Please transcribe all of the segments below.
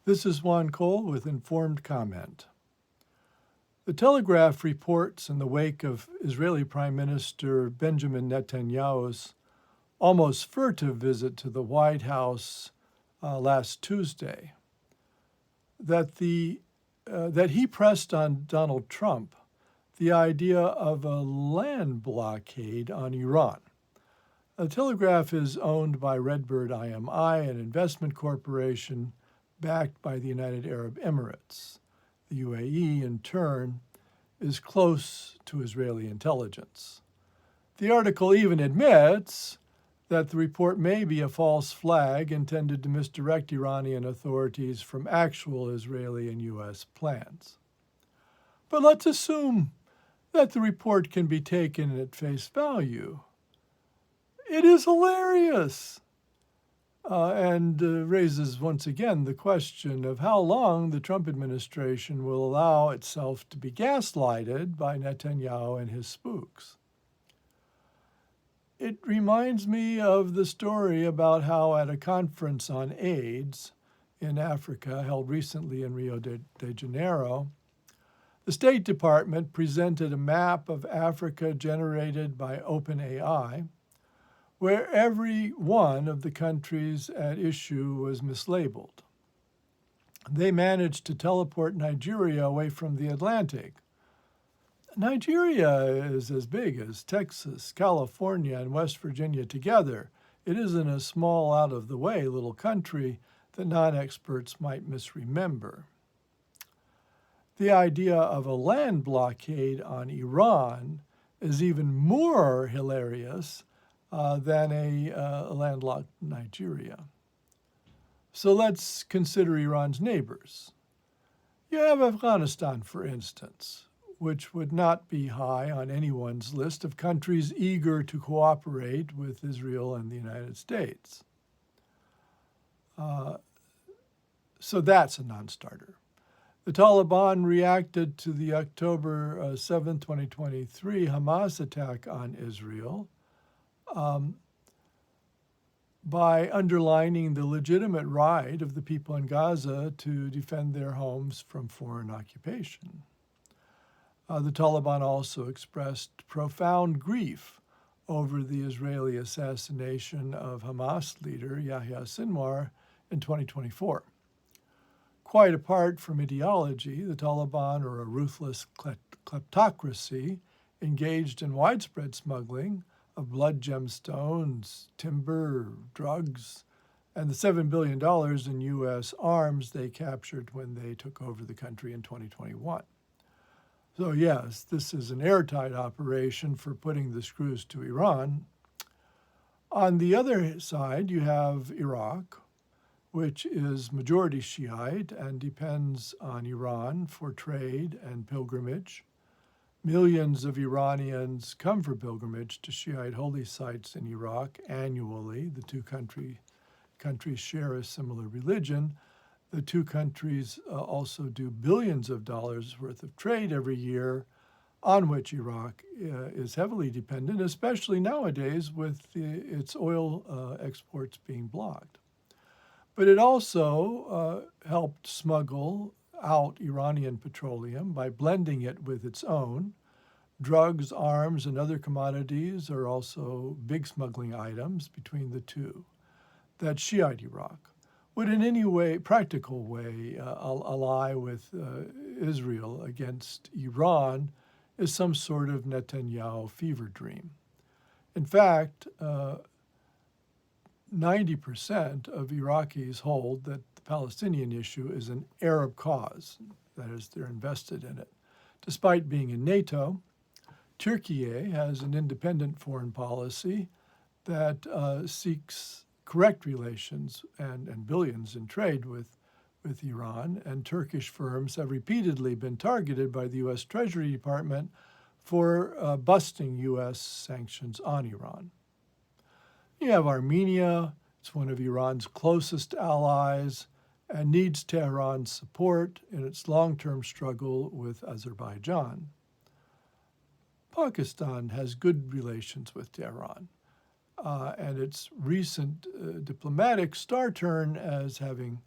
This is Juan Cole with Informed Comment. The Telegraph reports in the wake of Israeli Prime Minister Benjamin Netanyahu's almost furtive visit to the White House last Tuesday that he pressed on Donald Trump the idea of a land blockade on Iran. The Telegraph is owned by Redbird IMI, an investment corporation backed by the United Arab Emirates. The UAE, in turn, is close to Israeli intelligence. The article even admits that the report may be a false flag intended to misdirect Iranian authorities from actual Israeli and U.S. plans. But let's assume that the report can be taken at face value. It is hilarious and raises once again the question of how long the Trump administration will allow itself to be gaslighted by Netanyahu and his spooks. It reminds me of the story about how at a conference on AIDS in Africa held recently in Rio de Janeiro, the State Department presented a map of Africa generated by OpenAI, where every one of the countries at issue was mislabeled. They managed to teleport Nigeria away from the Atlantic. Nigeria is as big as Texas, California, and West Virginia together. It isn't a small, out-of-the-way little country that non-experts might misremember. The idea of a land blockade on Iran is even more hilarious than a landlocked Nigeria. So let's consider Iran's neighbors. You have Afghanistan, for instance, which would not be high on anyone's list of countries eager to cooperate with Israel and the United States. So that's a non-starter. The Taliban reacted to the October 7, 2023 Hamas attack on Israel by underlining the legitimate right of the people in Gaza to defend their homes from foreign occupation. The Taliban also expressed profound grief over the Israeli assassination of Hamas leader Yahya Sinwar in 2024. Quite apart from ideology, the Taliban are a ruthless kleptocracy engaged in widespread smuggling of blood gemstones, timber, drugs, and the $7 billion in U.S. arms they captured when they took over the country in 2021. So yes, this is an airtight operation for putting the screws to Iran. On the other side, you have Iraq, which is majority Shiite and depends on Iran for trade and pilgrimage. Millions of Iranians come for pilgrimage to Shiite holy sites in Iraq annually. The two countries share a similar religion. The two countries also do billions of dollars worth of trade every year, on which Iraq is heavily dependent, especially nowadays with its oil exports being blocked. But it also helped smuggle out Iranian petroleum by blending it with its own. Drugs, arms, and other commodities are also big smuggling items between the two. That Shiite Iraq would in any way, practical way, ally with Israel against Iran is some sort of Netanyahu fever dream. In fact, 90% of Iraqis hold that the Palestinian issue is an Arab cause. That is, they're invested in it. Despite being in NATO, Turkey has an independent foreign policy that seeks correct relations and billions in trade with Iran, and Turkish firms have repeatedly been targeted by the U.S. Treasury Department for busting U.S. sanctions on Iran. You have Armenia. It's one of Iran's closest allies and needs Tehran's support in its long-term struggle with Azerbaijan. Pakistan has good relations with Tehran, and its recent diplomatic star turn as having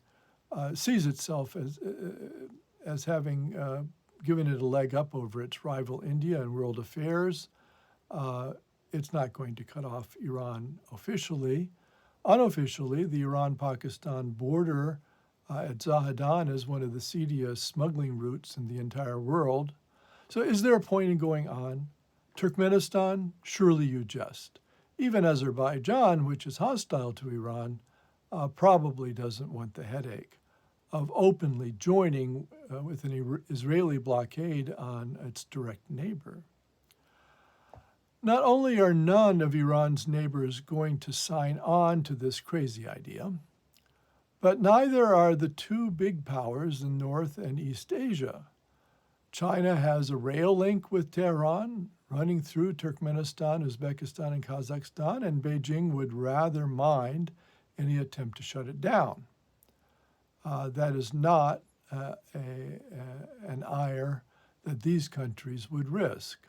sees itself as having given it a leg up over its rival India in world affairs. It's not going to cut off Iran officially. Unofficially, the Iran-Pakistan border at Zahedan is one of the seediest smuggling routes in the entire world. So is there a point in going on? Turkmenistan? Surely you jest. Even Azerbaijan, which is hostile to Iran, probably doesn't want the headache of openly joining with an Israeli blockade on its direct neighbor. Not only are none of Iran's neighbors going to sign on to this crazy idea, but neither are the two big powers in North and East Asia. China has a rail link with Tehran running through Turkmenistan, Uzbekistan, and Kazakhstan, and Beijing would rather mind any attempt to shut it down. That is not an ire that these countries would risk.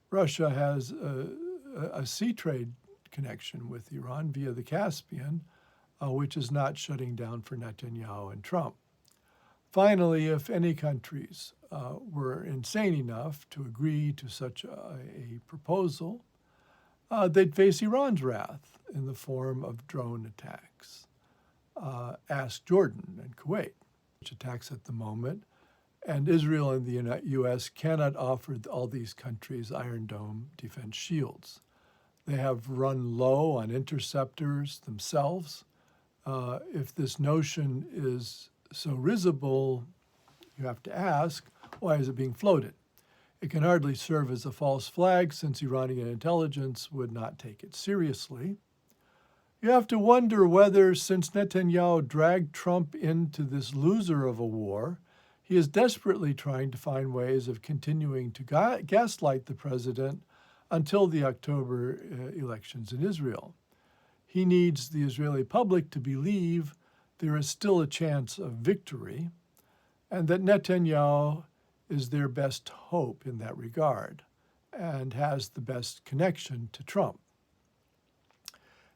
Russia has a sea trade connection with Iran via the Caspian, which is not shutting down for Netanyahu and Trump. Finally, if any countries were insane enough to agree to such a proposal, they'd face Iran's wrath in the form of drone attacks. Ask Jordan and Kuwait, which attacks at the moment, and Israel and the US cannot offer all these countries Iron Dome defense shields. They have run low on interceptors themselves. If this notion is so risible, you have to ask, why is it being floated? It can hardly serve as a false flag since Iranian intelligence would not take it seriously. You have to wonder whether, since Netanyahu dragged Trump into this loser of a war, he is desperately trying to find ways of continuing to gaslight the president until the October elections in Israel. He needs the Israeli public to believe there is still a chance of victory and that Netanyahu is their best hope in that regard and has the best connection to Trump.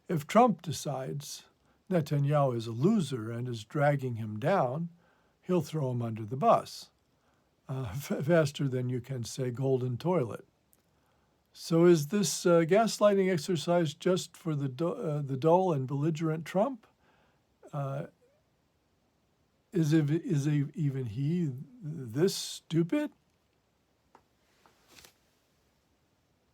If Trump decides Netanyahu is a loser and is dragging him down, he'll throw him under the bus faster than you can say golden toilet. So is this gaslighting exercise just for the dull and belligerent Trump? Is even he this stupid?